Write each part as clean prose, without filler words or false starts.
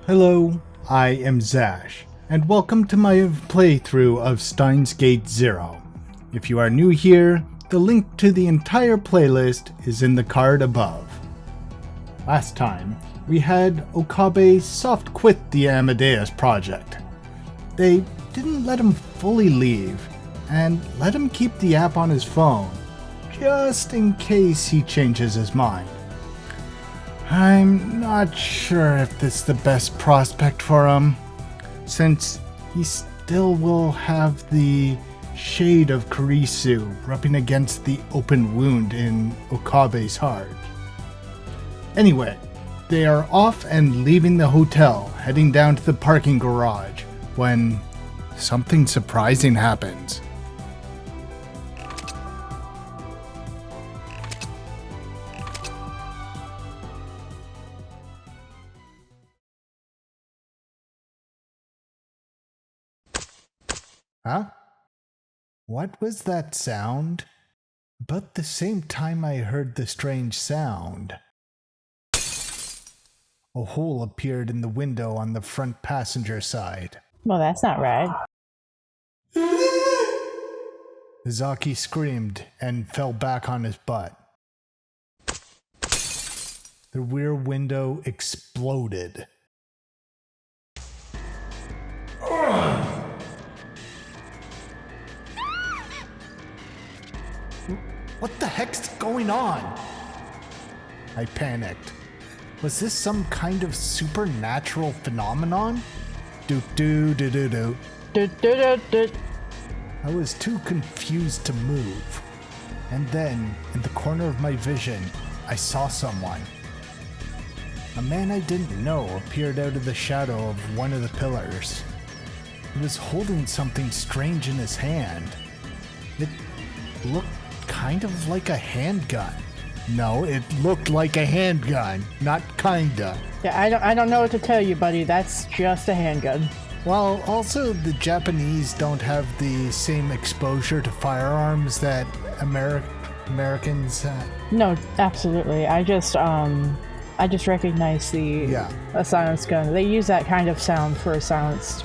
Hello, I am Zash, and welcome to my playthrough of Steins Gate Zero. If you are new here, the link to the entire playlist is in the card above. Last time, we had Okabe soft quit the Amadeus project. They didn't let him fully leave, and let him keep the app on his phone, just in case he changes his mind. I'm not sure if this is the best prospect for him, since he still will have the shade of Kurisu rubbing against the open wound in Okabe's heart. Anyway, they are off and leaving the hotel, heading down to the parking garage, when something surprising happens. Huh? What was that sound? About the same time I heard the strange sound, a hole appeared in the window on the front passenger side. Well, that's not right. Izaki screamed and fell back on his butt. The rear window exploded. What the heck's going on? I panicked. Was this some kind of supernatural phenomenon? Do-do-do-do-do. Do-do-do-do. I was too confused to move. And then, in the corner of my vision, I saw someone. A man I didn't know appeared out of the shadow of one of the pillars. He was holding something strange in his hand. It looked kind of like a handgun. No, it looked like a handgun, not kinda. Yeah, I don't know what to tell you, buddy. That's just a handgun. Well, also the Japanese don't have the same exposure to firearms that Americans have. No, absolutely. I just recognize a silenced gun. They use that kind of sound for silenced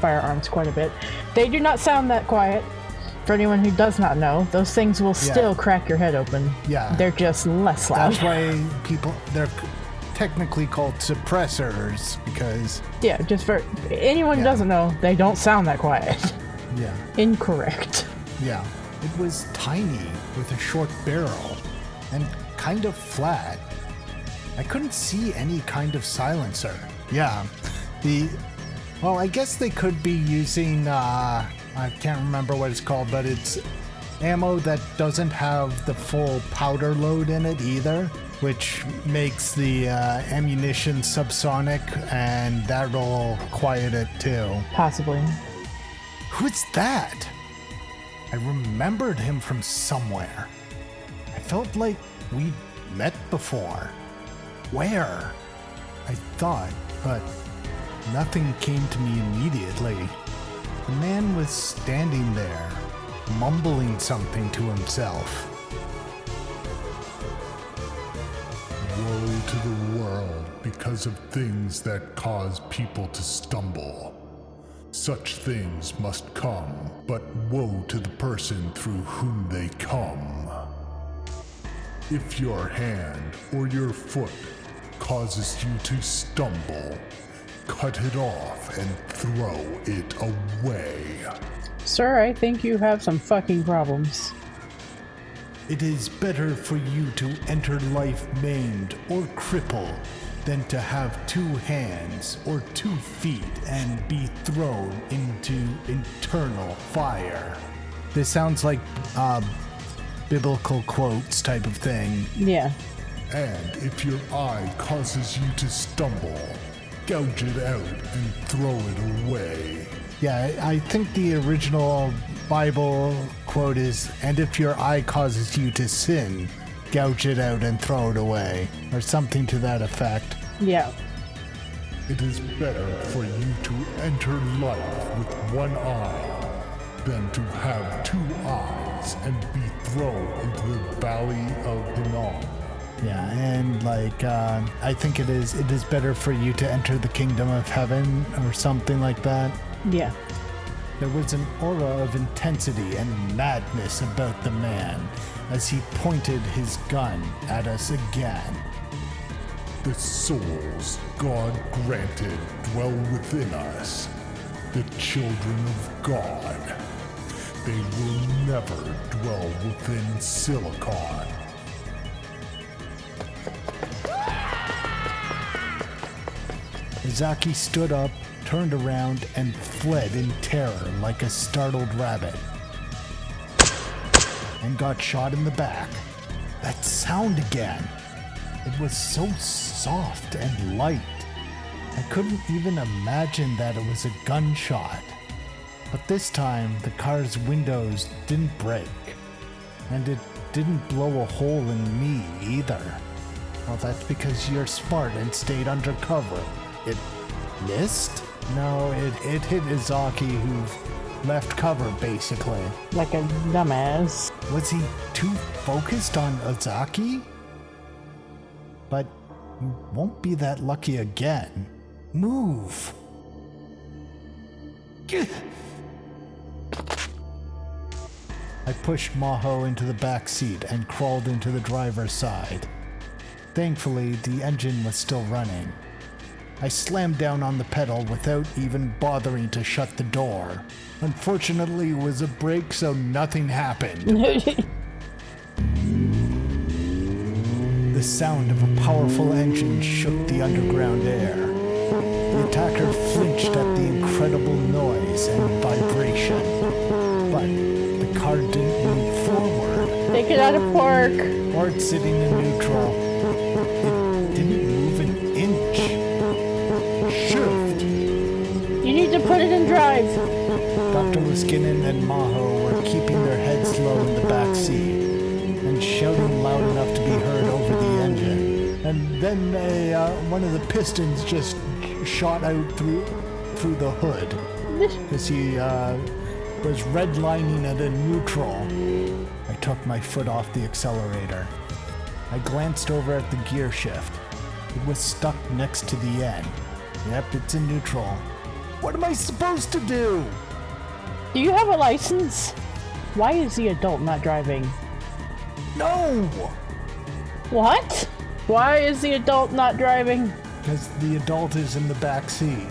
firearms quite a bit. They do not sound that quiet. For anyone who does not know, those things will still crack your head open. Yeah. They're just less loud. That's why they're technically called suppressors, because... Yeah, just for anyone who doesn't know, they don't sound that quiet. Yeah. Incorrect. Yeah. It was tiny, with a short barrel, and kind of flat. I couldn't see any kind of silencer. Yeah. Well, I guess they could be using, I can't remember what it's called, but it's ammo that doesn't have the full powder load in it either, which makes the ammunition subsonic, and that'll quiet it too. Possibly. Who's that? I remembered him from somewhere. I felt like we'd met before. Where? I thought, but nothing came to me immediately. The man was standing there, mumbling something to himself. Woe to the world because of things that cause people to stumble. Such things must come, but woe to the person through whom they come. If your hand or your foot causes you to stumble, cut it off and throw it away. Sir, I think you have some fucking problems. It is better for you to enter life maimed or crippled than to have 2 hands or 2 feet and be thrown into eternal fire. This sounds like biblical quotes type of thing. Yeah. And if your eye causes you to stumble, gouge it out and throw it away. Yeah, I think the original Bible quote is, and if your eye causes you to sin, gouge it out and throw it away, or something to that effect. Yeah. It is better for you to enter life with 1 eye than to have 2 eyes and be thrown into the valley of Hinnom. Yeah, and like, I think it is better for you to enter the kingdom of heaven or something like that. Yeah. There was an aura of intensity and madness about the man as he pointed his gun at us again. The souls God granted dwell within us, the children of God. They will never dwell within Silicon. Izaki stood up, turned around, and fled in terror like a startled rabbit. And got shot in the back. That sound again. It was so soft and light. I couldn't even imagine that it was a gunshot. But this time, the car's windows didn't break. And it didn't blow a hole in me either. Well, that's because you're smart and stayed undercover. It missed? No, it hit Izaki, who left cover, basically. Like a dumbass. Was he too focused on Izaki? But you won't be that lucky again. Move! I pushed Maho into the back seat and crawled into the driver's side. Thankfully, the engine was still running. I slammed down on the pedal without even bothering to shut the door. Unfortunately, it was a brake, so nothing happened. The sound of a powerful engine shook the underground air. The attacker flinched at the incredible noise and vibration. But the car didn't move forward. Take it out of park. Or it's sitting in neutral. It didn't move an inch. Shift. You need to put it in drive. Dr. Liskinen and Maho were keeping their heads low in the back seat and shouting loud enough to be heard over the engine. And then one of the pistons just shot out through the hood because he was redlining at a neutral. I took my foot off the accelerator. I glanced over at the gear shift. It was stuck next to the end. Yep, it's in neutral. What am I supposed to do? Do you have a license? Why is the adult not driving? No! What? Why is the adult not driving? Because the adult is in the back seat.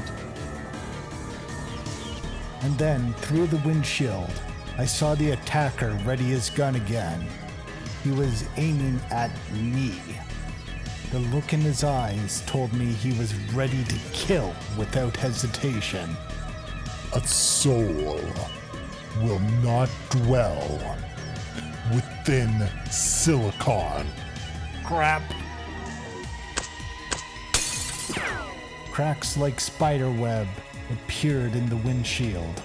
And then, through the windshield, I saw the attacker ready his gun again. He was aiming at me. The look in his eyes told me he was ready to kill without hesitation. A soul will not dwell within Silicon. Crap. Cracks like spiderweb appeared in the windshield.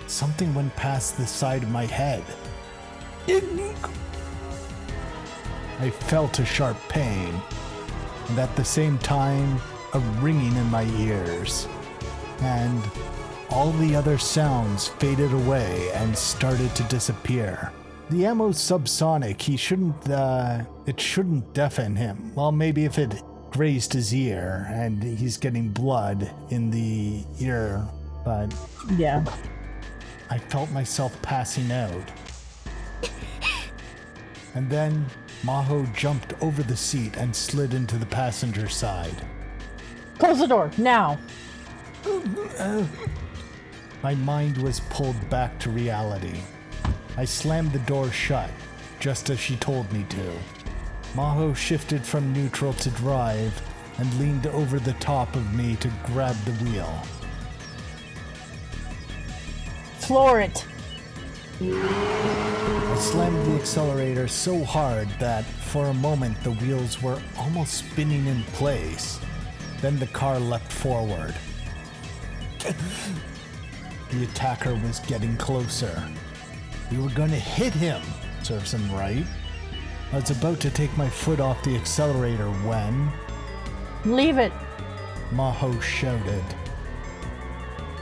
Something went past the side of my head. I felt a sharp pain, and at the same time, a ringing in my ears. And all the other sounds faded away and started to disappear. The ammo's subsonic. It shouldn't deafen him. Well, maybe if it grazed his ear and he's getting blood in the ear, but yeah. I felt myself passing out. And then Maho jumped over the seat and slid into the passenger side. Close the door, now! My mind was pulled back to reality. I slammed the door shut, just as she told me to. Maho shifted from neutral to drive and leaned over the top of me to grab the wheel. Floor it! I slammed the accelerator so hard that, for a moment, the wheels were almost spinning in place. Then the car leapt forward. The attacker was getting closer. We were going to hit him. Serves him right. I was about to take my foot off the accelerator when... Leave it! Maho shouted.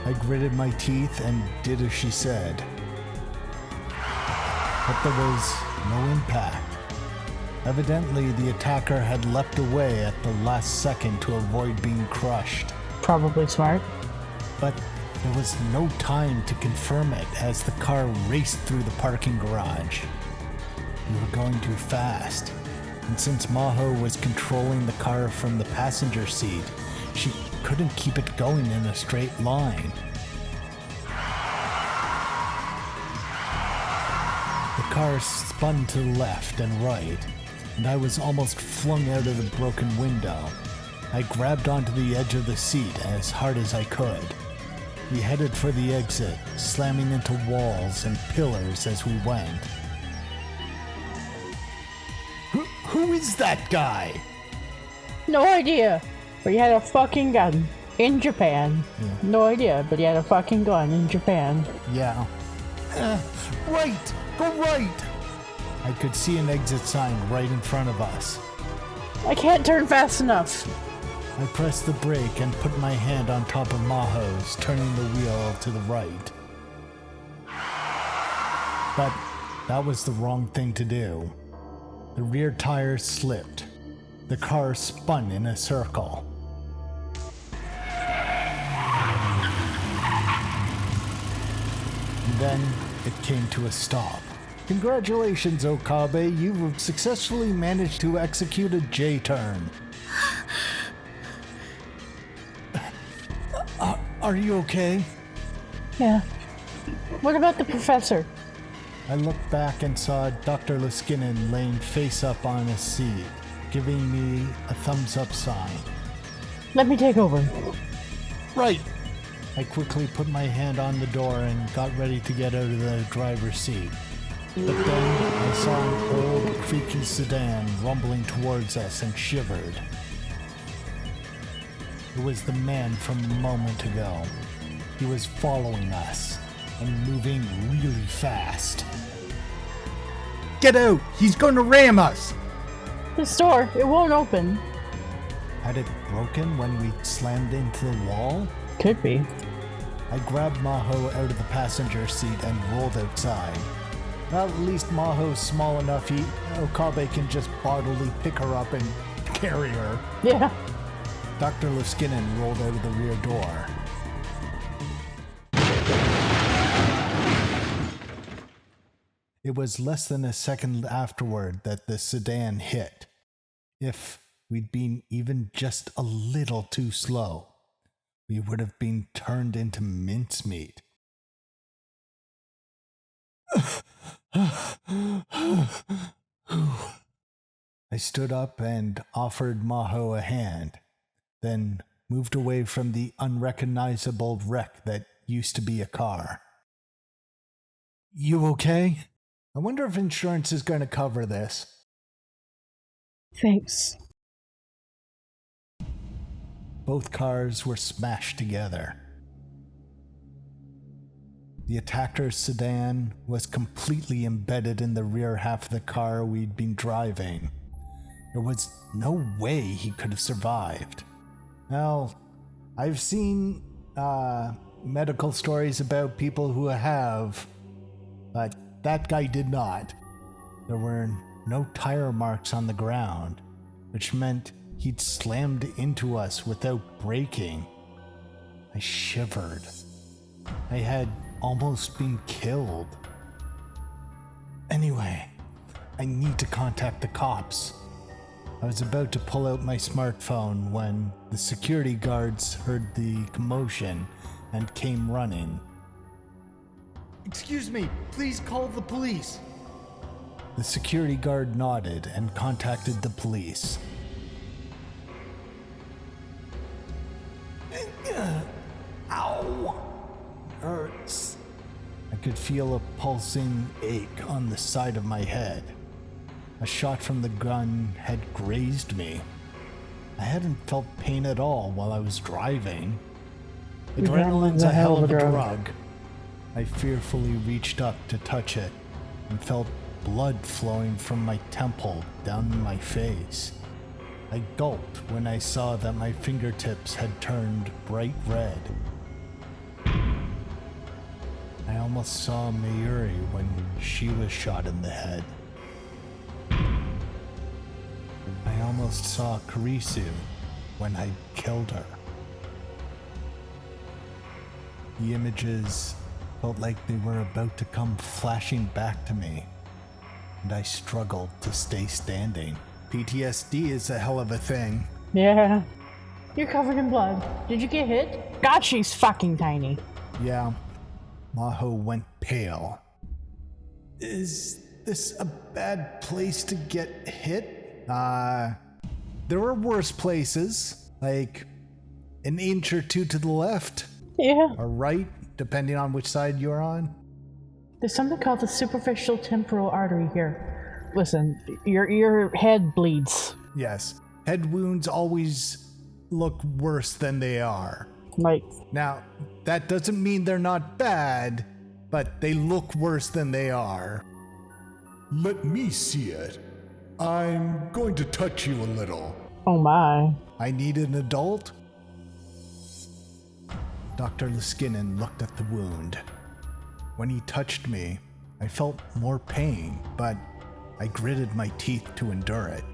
I gritted my teeth and did as she said. But there was no impact. Evidently, the attacker had leapt away at the last second to avoid being crushed. Probably smart. But there was no time to confirm it as the car raced through the parking garage. We were going too fast, and since Maho was controlling the car from the passenger seat, she couldn't keep it going in a straight line. The car spun to the left and right, and I was almost flung out of the broken window. I grabbed onto the edge of the seat as hard as I could. We headed for the exit, slamming into walls and pillars as we went. Who is that guy? No idea, but he had a fucking gun in Japan. Yeah. No idea, but he had a fucking gun in Japan. Yeah. Right! Go right! I could see an exit sign right in front of us. I can't turn fast enough. I pressed the brake and put my hand on top of Maho's, turning the wheel to the right. But that was the wrong thing to do. The rear tire slipped. The car spun in a circle. And then it came to a stop. Congratulations, Okabe. You've successfully managed to execute a J-turn. Are you okay? Yeah. What about the professor? I looked back and saw Dr. Liskinen laying face up on his seat, giving me a thumbs up sign. Let me take over. Right. I quickly put my hand on the door and got ready to get out of the driver's seat. But then I saw an old, creaky sedan rumbling towards us and shivered. It was the man from a moment ago. He was following us and moving really fast. Get out! He's going to ram us! This door, it won't open. Had it broken when we slammed into the wall? Could be. I grabbed Maho out of the passenger seat and rolled outside. Well, at least Maho's small enough Okabe can just bodily pick her up and carry her. Yeah. Dr. Liskinen rolled out of the rear door. It was less than a second afterward that the sedan hit. If we'd been even just a little too slow, we would have been turned into mincemeat. I stood up and offered Maho a hand, then moved away from the unrecognizable wreck that used to be a car. You okay? I wonder if insurance is going to cover this. Thanks. Both cars were smashed together. The attacker's sedan was completely embedded in the rear half of the car we'd been driving. There was no way he could have survived. Well, I've seen medical stories about people who have, but that guy did not. There were no tire marks on the ground, which meant he'd slammed into us without braking. I shivered. I had almost been killed. Anyway, I need to contact the cops. I was about to pull out my smartphone when the security guards heard the commotion and came running. Excuse me, please call the police. The security guard nodded and contacted the police. Ow! Hurts. I could feel a pulsing ache on the side of my head. A shot from the gun had grazed me. I hadn't felt pain at all while I was driving. Adrenaline's a hell of a drug. I fearfully reached up to touch it and felt blood flowing from my temple down my face. I gulped when I saw that my fingertips had turned bright red. I almost saw Mayuri when she was shot in the head. I almost saw Kurisu when I killed her. The images felt like they were about to come flashing back to me, and I struggled to stay standing. PTSD is a hell of a thing. Yeah. You're covered in blood. Did you get hit? God, she's fucking tiny. Yeah. Maho went pale. Is this a bad place to get hit? There are worse places, like an inch or two to the left. Yeah. Or right, depending on which side you're on. There's something called the superficial temporal artery here. Listen, your head bleeds. Yes. Head wounds always look worse than they are. Like, now, that doesn't mean they're not bad, but they look worse than they are. Let me see it. I'm going to touch you a little. Oh my. I need an adult? Dr. Liskinen looked at the wound. When he touched me, I felt more pain, but I gritted my teeth to endure it.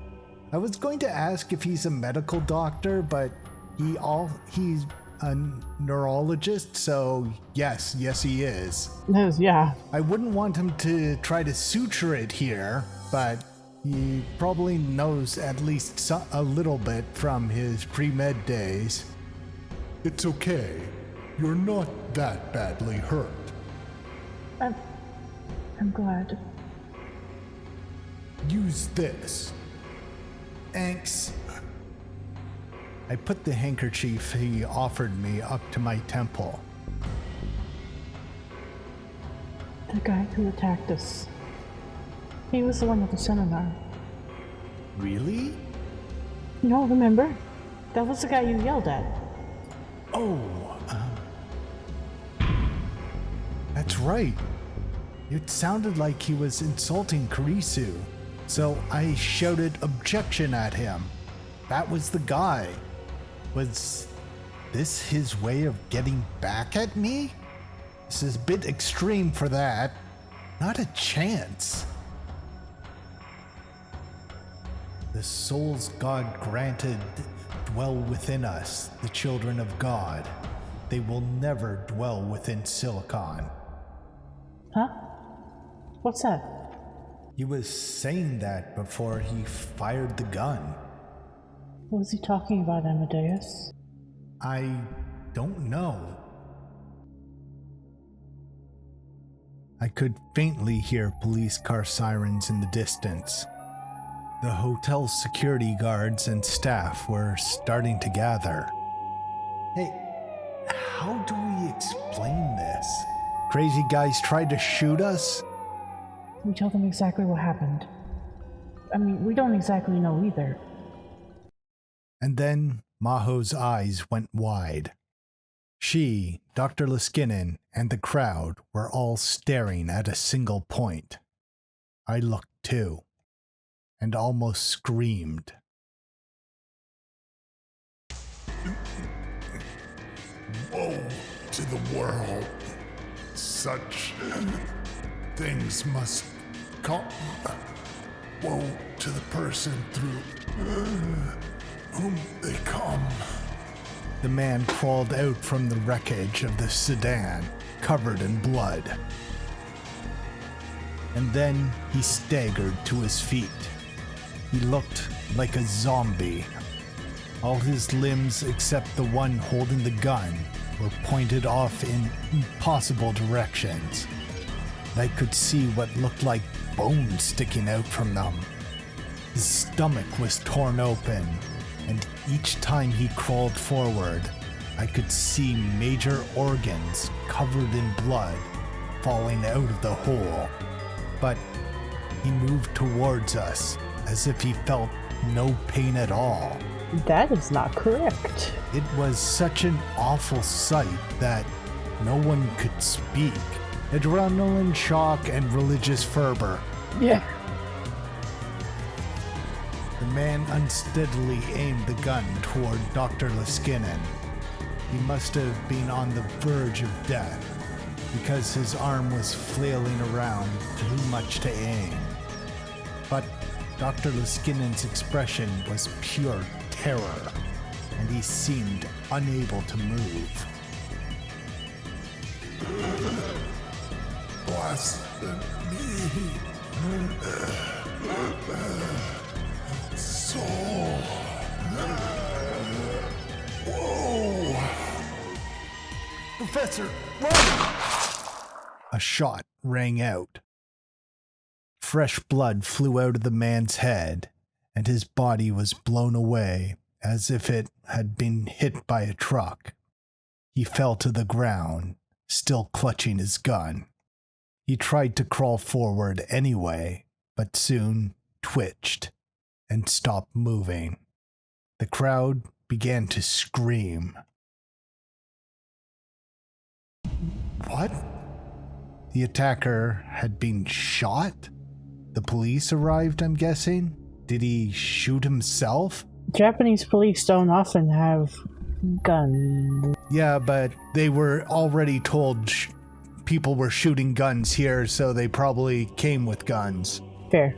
I was going to ask if he's a medical doctor, but he's a neurologist, so yes he is. Yeah. I wouldn't want him to try to suture it here, but he probably knows at least a little bit from his pre-med days. It's okay. You're not that badly hurt. I'm glad. Use this. Thanks. I put the handkerchief he offered me up to my temple. The guy who attacked us. He was the one with the seminar. Really? No, remember? That was the guy you yelled at. Oh, that's right. It sounded like he was insulting Kurisu, so I shouted objection at him. That was the guy. Was this his way of getting back at me? This is a bit extreme for that. Not a chance. The souls God granted dwell within us, the children of God. They will never dwell within Silicon. Huh? What's that? He was saying that before he fired the gun. What was he talking about, Amadeus? I don't know. I could faintly hear police car sirens in the distance. The hotel's security guards and staff were starting to gather. Hey, how do we explain this? Crazy guys tried to shoot us? We tell them exactly what happened. I mean, we don't exactly know either. And then Maho's eyes went wide. She, Dr. Liskinen, and the crowd were all staring at a single point. I looked too, and almost screamed. Woe to the world. Such things must come. Woe to the person through whom they come. The man crawled out from the wreckage of the sedan, covered in blood. And then he staggered to his feet. He looked like a zombie. All his limbs except the one holding the gun were pointed off in impossible directions. I could see what looked like bones sticking out from them. His stomach was torn open, and each time he crawled forward, I could see major organs covered in blood falling out of the hole. But he moved towards us as if he felt no pain at all. That is not correct. It was such an awful sight that no one could speak. Adrenaline shock and religious fervor. Yeah. The man unsteadily aimed the gun toward Dr. Liskinen. He must have been on the verge of death, because his arm was flailing around too much to aim. But Dr. Luskinen's expression was pure terror, and he seemed unable to move. Blasphemy. Soul. Whoa. Professor, run! A shot rang out. Fresh blood flew out of the man's head, and his body was blown away as if it had been hit by a truck. He fell to the ground, still clutching his gun. He tried to crawl forward anyway, but soon twitched and stopped moving. The crowd began to scream. What? The attacker had been shot? The police arrived, I'm guessing? Did he shoot himself? Japanese police don't often have guns. Yeah, but they were already told people were shooting guns here, so they probably came with guns. Fair.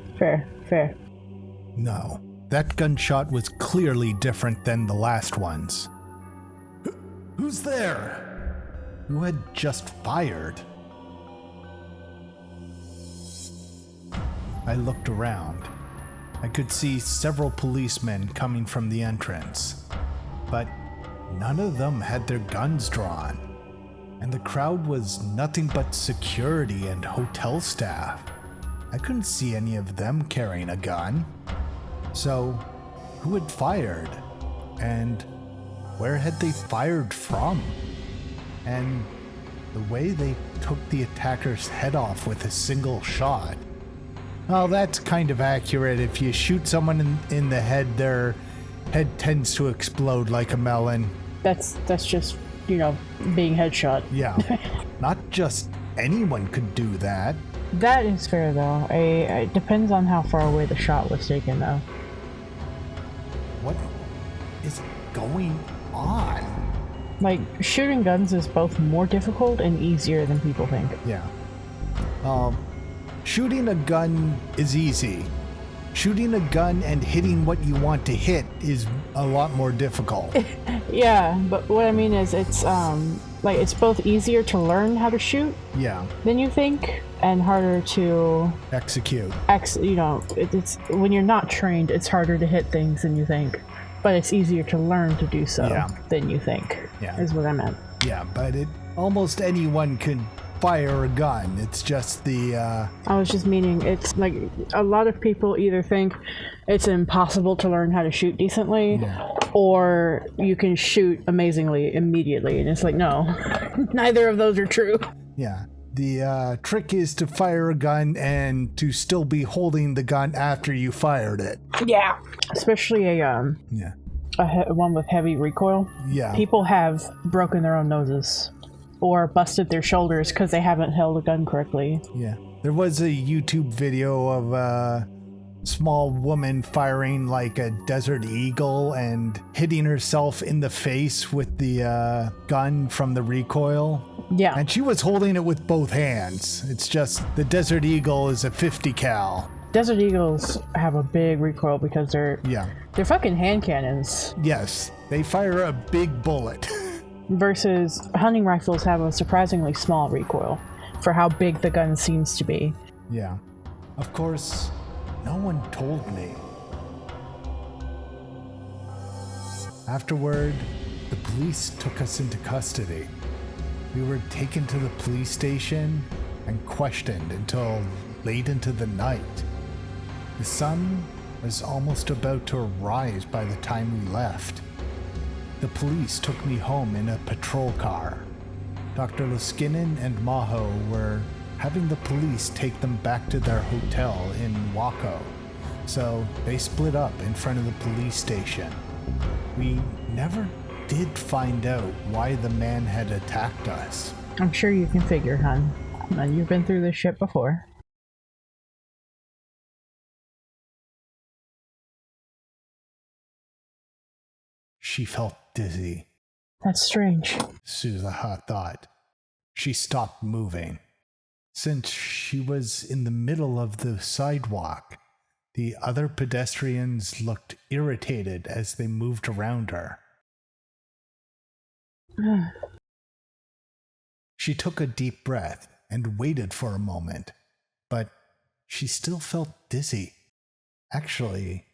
No, that gunshot was clearly different than the last ones. Who's there? Who had just fired? I looked around. I could see several policemen coming from the entrance, but none of them had their guns drawn, and the crowd was nothing but security and hotel staff. I couldn't see any of them carrying a gun. So, who had fired? And where had they fired from? And the way they took the attacker's head off with a single shot. Well, that's kind of accurate. If you shoot someone in the head, their head tends to explode like a melon. That's just, being headshot. Yeah. Not just anyone could do that. That is fair, though. It depends on how far away the shot was taken, though. What is going on? Like, shooting guns is both more difficult and easier than people think. Yeah. Shooting a gun is easy. Shooting a gun and hitting what you want to hit is a lot more difficult. Yeah, but what I mean is it's both easier to learn how to shoot than you think, and harder to execute. It's when you're not trained, it's harder to hit things than you think, but it's easier to learn to do so than you think. Is what I meant. Yeah, but almost anyone could fire a gun. It's just I was just meaning, it's like a lot of people either think it's impossible to learn how to shoot decently, or you can shoot amazingly immediately, and it's like, no, neither of those are true. Yeah. The trick is to fire a gun and to still be holding the gun after you fired it. Yeah. Especially a one with heavy recoil. Yeah. People have broken their own noses or busted their shoulders because they haven't held a gun correctly. Yeah. There was a YouTube video of a small woman firing like a desert eagle and hitting herself in the face with the gun from the recoil. Yeah. And she was holding it with both hands. It's just the Desert Eagle is a 50 cal. Desert Eagles have a big recoil because they're fucking hand cannons. Yes, they fire a big bullet. Versus hunting rifles have a surprisingly small recoil for how big the gun seems to be. Yeah. Of course, no one told me. Afterward, the police took us into custody. We were taken to the police station and questioned until late into the night. The sun was almost about to rise by the time we left. The police took me home in a patrol car. Dr. Luskinen and Maho were having the police take them back to their hotel in Wako, so they split up in front of the police station. We never did find out why the man had attacked us. I'm sure you can figure, hon. You've been through this shit before. She felt dizzy. That's strange. Suzuha thought. She stopped moving. Since she was in the middle of the sidewalk, The other pedestrians looked irritated as they moved around her. She took a deep breath and waited for a moment, but she still felt dizzy. Actually,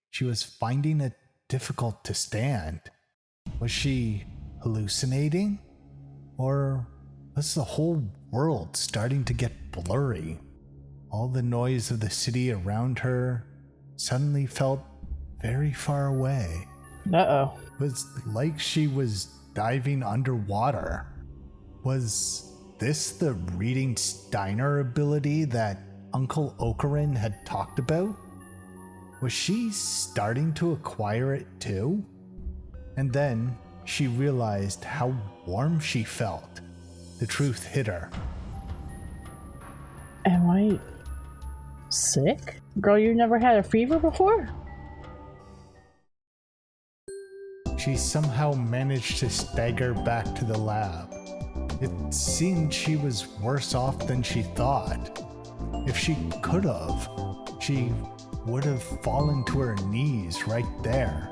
she was finding it difficult to stand. Was she hallucinating? Or was the whole world starting to get blurry? All the noise of the city around her suddenly felt very far away. Uh-oh. It was like she was diving underwater. Was this the reading Steiner ability that Uncle Ocarin had talked about? Was she starting to acquire it too? And then she realized how warm she felt. The truth hit her. Am I sick? Girl, you never had a fever before? She somehow managed to stagger back to the lab. It seemed she was worse off than she thought. If she could have, she would have fallen to her knees right there.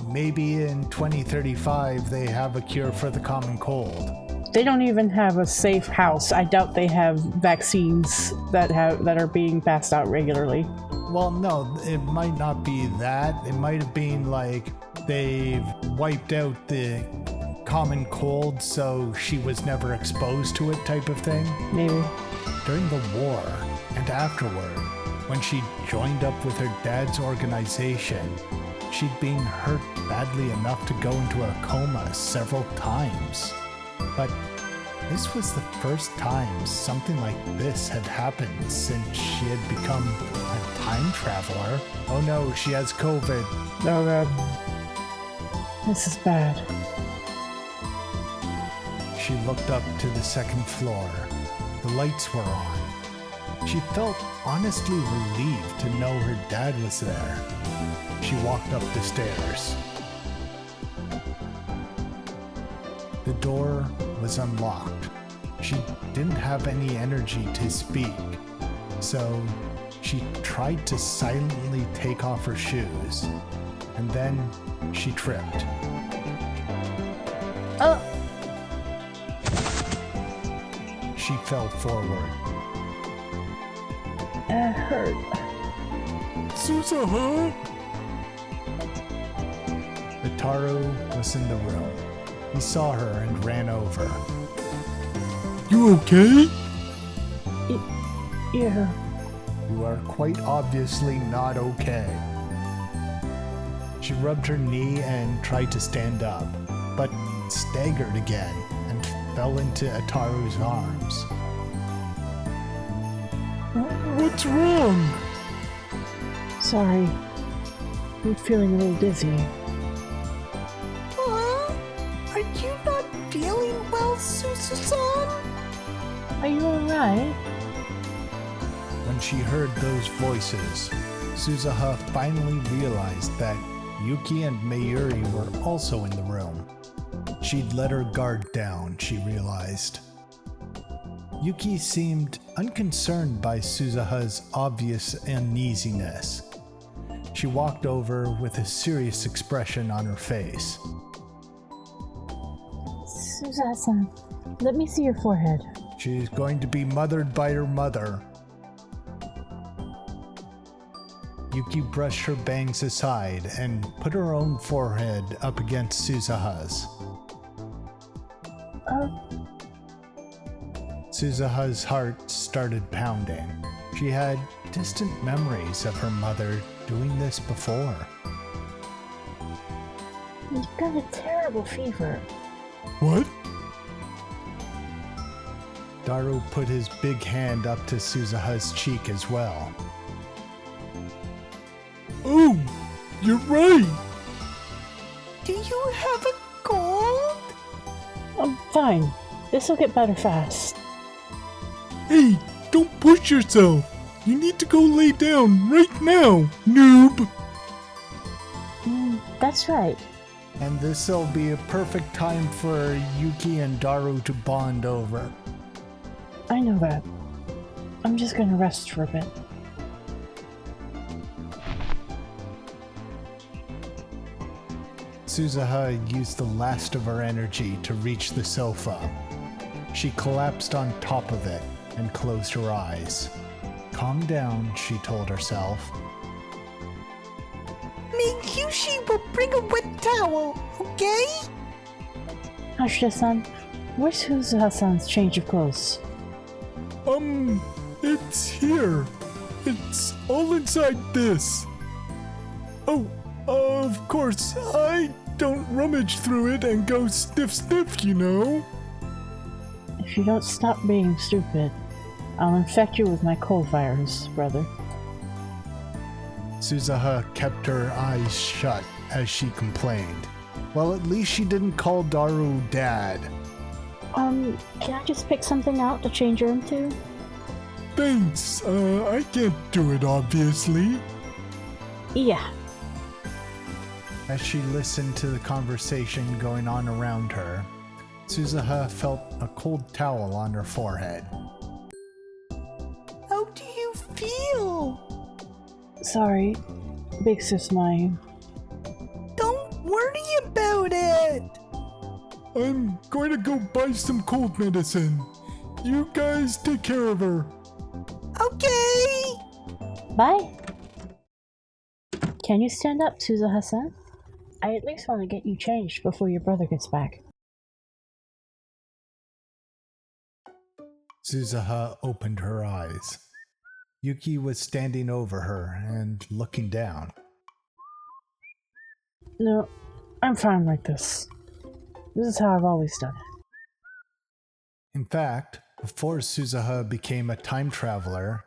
Maybe in 2035 they have a cure for the common cold. They don't even have a safe house. I doubt they have vaccines that are being passed out regularly. Well, no, it might not be that. It might have been like they've wiped out the common cold so she was never exposed to it type of thing. Maybe. During the war and afterward, when she joined up with her dad's organization, she'd been hurt badly enough to go into a coma several times. But this was the first time something like this had happened since she had become a time traveler. Oh no, she has COVID. Oh god. This is bad. She looked up to the second floor. The lights were on. She felt honestly relieved to know her dad was there. She walked up the stairs. The door was unlocked. She didn't have any energy to speak, so she tried to silently take off her shoes, and then she tripped. Oh! She fell forward. That hurt. Susaha? Ataru was in the room. He saw her and ran over. You okay? Yeah. You are quite obviously not okay. She rubbed her knee and tried to stand up, but staggered again and fell into Ataru's arms. What's wrong? Sorry. I'm feeling a little dizzy. Are you not feeling well, Susu-san? Are you alright? When she heard those voices, Suzaha finally realized that Yuki and Mayuri were also in the room. She'd let her guard down, she realized. Yuki seemed unconcerned by Suzaha's obvious uneasiness. She walked over with a serious expression on her face. Suzaha-san, let me see your forehead. She's going to be mothered by her mother. Yuki brushed her bangs aside and put her own forehead up against Suzaha's. Suzaha's heart started pounding. She had distant memories of her mother doing this before. You've got a terrible fever. What? Daru put his big hand up to Suzaha's cheek as well. Oh, you're right. Do you have a cold? I'm fine. This'll get better fast. Hey, don't push yourself. You need to go lay down right now, noob. That's right. And this'll be a perfect time for Yuki and Daru to bond over. I know that. I'm just gonna rest for a bit. Suzuha used the last of her energy to reach the sofa. She collapsed on top of it and closed her eyes. Calm down, she told herself. Miyushi will bring a wet towel, okay? Hashida-san, where's Suzuha-san's change of clothes? It's here. It's all inside this. Oh, of course, I don't rummage through it and go stiff, you know. If you don't stop being stupid, I'll infect you with my cold virus, brother. Suzuha kept her eyes shut as she complained. Well, at least she didn't call Daru Dad. Can I just pick something out to change her into? Thanks, I can't do it, obviously. Yeah. As she listened to the conversation going on around her, Suzuha felt a cold towel on her forehead. How do you feel? Sorry, big sis mine. Don't worry about it. I'm going to go buy some cold medicine. You guys take care of her. Okay. Bye. Can you stand up, Suzuha-san? I at least want to get you changed before your brother gets back. Suzuha opened her eyes. Yuki was standing over her and looking down. No, I'm fine like this. This is how I've always done it. In fact, before Suzuha became a time traveler,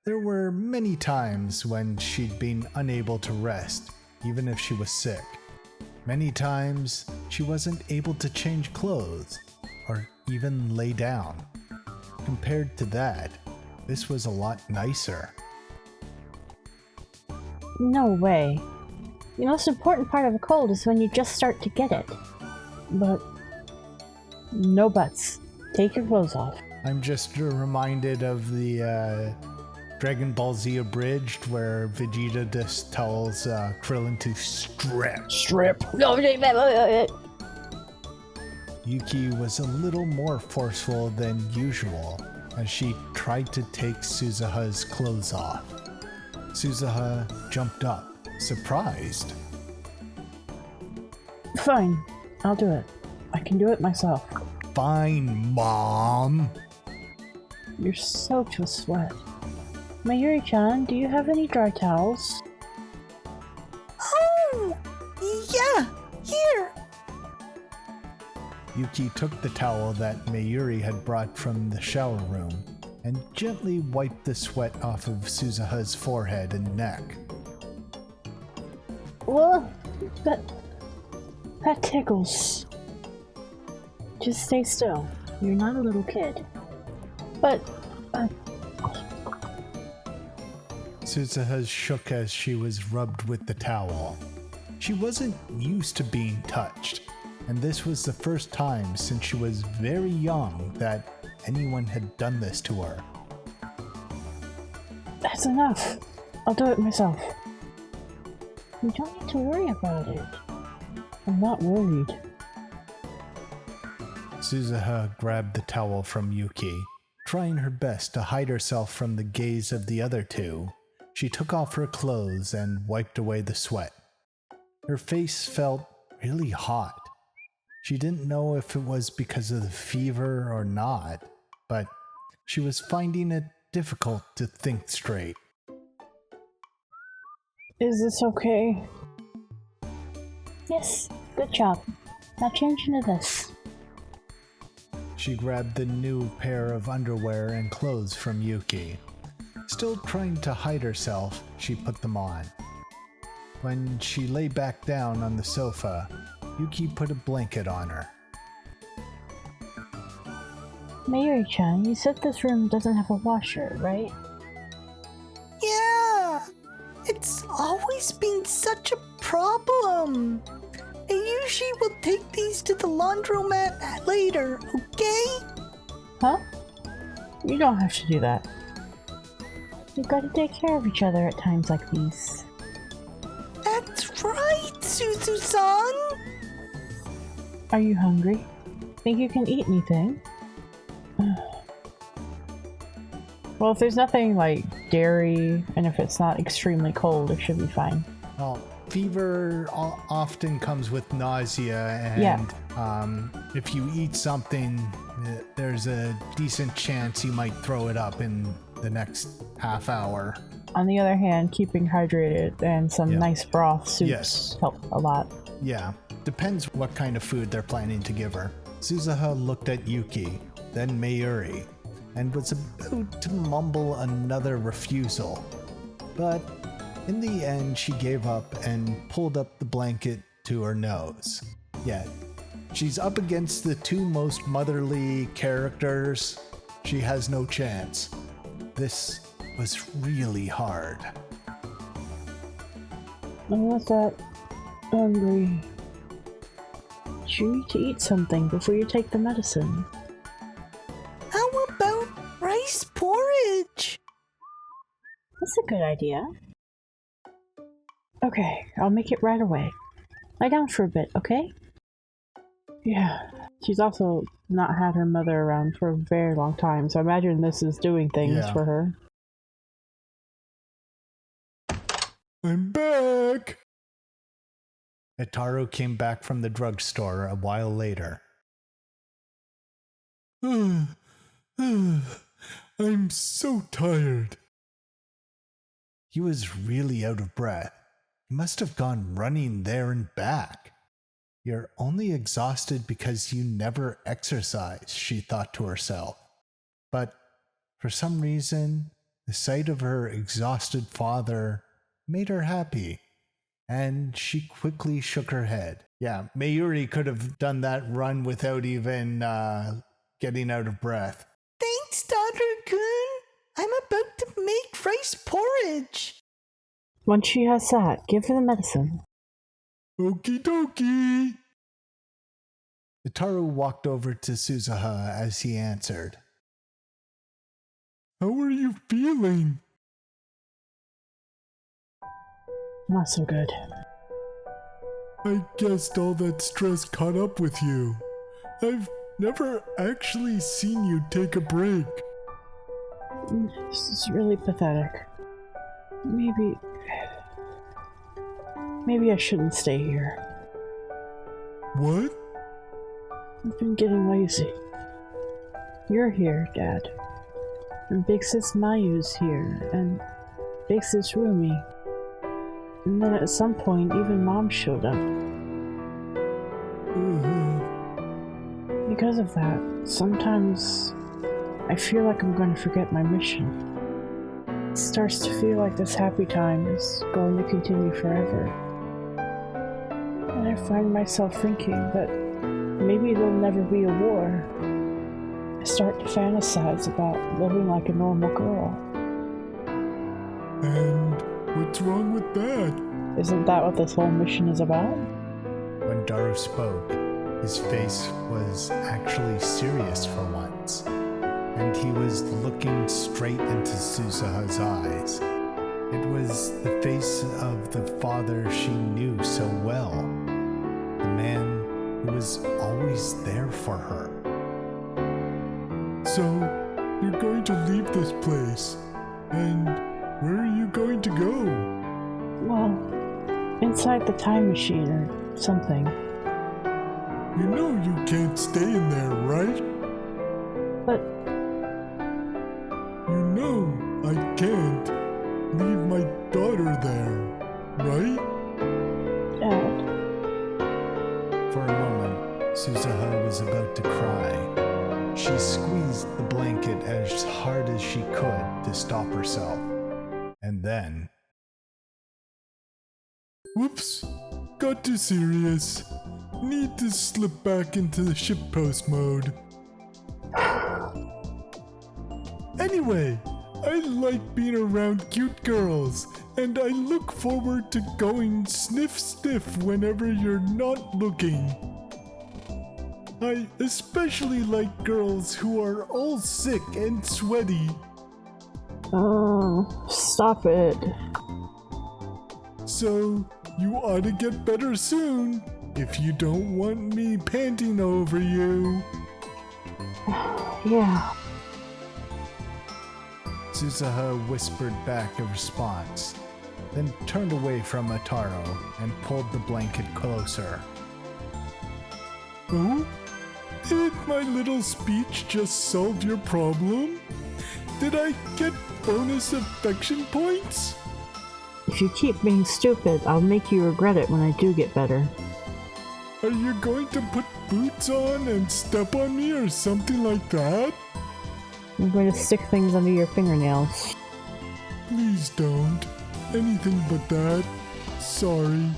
there were many times when she'd been unable to rest, even if she was sick. Many times she wasn't able to change clothes, or even lay down. Compared to that, this was a lot nicer. No way. The most important part of a cold is when you just start to get it. But no buts. Take your clothes off. I'm just reminded of the Dragon Ball Z Abridged where Vegeta just tells Krillin to strip. Strip. Yuki was a little more forceful than usual as she tried to take Suzuha's clothes off. Suzuha jumped up, surprised. Fine, I'll do it. I can do it myself. Fine, Mom. You're soaked with sweat. Mayuri-chan, do you have any dry towels? Oh, yeah, here. Yuki took the towel that Mayuri had brought from the shower room and gently wiped the sweat off of Suzuha's forehead and neck. Well, that tickles. Just stay still. You're not a little kid. But, Suzuha shook as she was rubbed with the towel. She wasn't used to being touched, and this was the first time since she was very young that anyone had done this to her. That's enough. I'll do it myself. You don't need to worry about it. I'm not worried. Suzuha grabbed the towel from Yuki. Trying her best to hide herself from the gaze of the other two, she took off her clothes and wiped away the sweat. Her face felt really hot. She didn't know if it was because of the fever or not, but she was finding it difficult to think straight. Is this okay? Yes, good job. Now change into this. She grabbed the new pair of underwear and clothes from Yuki. Still trying to hide herself, she put them on. When she lay back down on the sofa, Yuki put a blanket on her. Mayuri-chan, you said this room doesn't have a washer, right? Yeah, it's always been such a problem. Ayushi will take these to the laundromat later, okay? Huh? You don't have to do that. You've got to take care of each other at times like these. That's right, Suzu-san. Are you hungry? Think you can eat anything? Well, if there's nothing like dairy, and if it's not extremely cold, it should be fine. Well, fever often comes with nausea, and if you eat something, there's a decent chance you might throw it up in the next half hour. On the other hand, keeping hydrated and some nice broth soups help a lot. Yeah, depends what kind of food they're planning to give her. Suzuha looked at Yuki, then Mayuri, and was about to mumble another refusal. But in the end, she gave up and pulled up the blanket to her nose. Yet, she's up against the two most motherly characters. She has no chance. This was really hard. I'm not that hungry. You need to eat something before you take the medicine. How about rice porridge? That's a good idea. Okay, I'll make it right away. Lie down for a bit, okay? Yeah, she's also not had her mother around for a very long time, so I imagine this is doing things for her. I'm back! Itaru came back from the drugstore a while later. I'm so tired. He was really out of breath. He must have gone running there and back. You're only exhausted because you never exercise, she thought to herself. But for some reason, the sight of her exhausted father made her happy, and she quickly shook her head. Yeah, Mayuri could have done that run without even getting out of breath. Thanks, Daughter-kun. I'm about to make rice porridge. Once she has that, give her the medicine. Okie dokie. Itaru walked over to Suzuha as he answered. How are you feeling? Not so good. I guessed all that stress caught up with you. I've never actually seen you take a break. This is really pathetic. Maybe I shouldn't stay here. What? I've been getting lazy. You're here, Dad. And Big Sis Mayu's here, and Big Sis Rumi. And then at some point, even Mom showed up. Because of that, sometimes I feel like I'm going to forget my mission. It starts to feel like this happy time is going to continue forever. And I find myself thinking that maybe there'll never be a war. I start to fantasize about living like a normal girl. And what's wrong with that? Isn't that what this whole mission is about? When Daru spoke, his face was actually serious for once, and he was looking straight into Suzuha's eyes. It was the face of the father she knew so well, the man who was always there for her. So, you're going to leave this place, and where are you going to go? Well, inside the time machine or something. You know you can't stay in there, right? But you know I can't leave my daughter there, right? Dad. For a moment, Suzuha was about to cry. She squeezed the blanket as hard as she could to stop herself. And then... Whoops! Got too serious. Need to slip back into the shitpost mode. Anyway, I like being around cute girls, and I look forward to going sniff whenever you're not looking. I especially like girls who are all sick and sweaty. Oh, stop it. So, you ought to get better soon. if you don't want me panting over you. Yeah. Suzuha whispered back a response, then turned away from Ataro and pulled the blanket closer. Oh? Did my little speech just solve your problem? Did I get bonus affection points? If you keep being stupid, I'll make you regret it when I do get better. Are you going to put boots on and step on me or something like that? I'm going to stick things under your fingernails. Please don't. Anything but that. Sorry.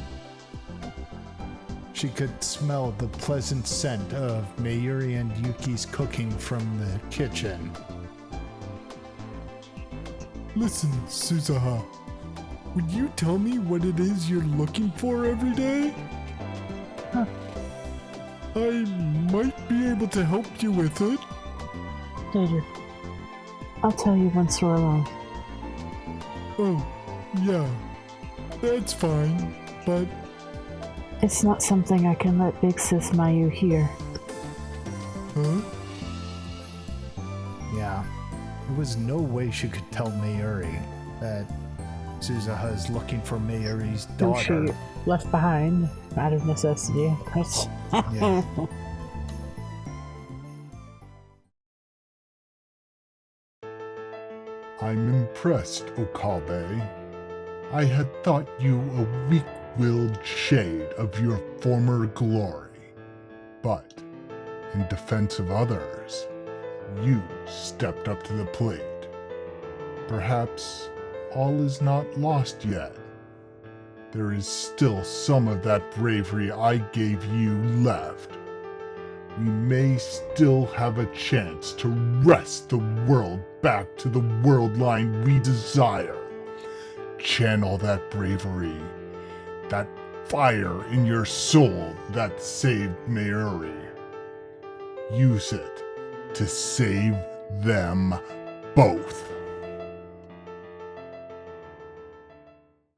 She could smell the pleasant scent of Mayuri and Yuki's cooking from the kitchen. Listen, Suzuha. Would you tell me what it is you're looking for every day? Huh. I might be able to help you with it. Later. I'll tell you once we're alone. Oh, yeah. That's fine, but... It's not something I can let Big Sis Mayu hear. Huh? Yeah, there was no way she could tell Mayuri that Suzuha is looking for Mayuri's Who daughter. she left behind out of necessity. Yeah. I'm impressed, Okabe. I had thought you a weak-willed shade of your former glory. But, in defense of others, you stepped up to the plate. Perhaps all is not lost yet. There is still some of that bravery I gave you left. We may still have a chance to wrest the world back to the world line we desire. Channel that bravery, that fire in your soul that saved Mayuri. Use it to save them both.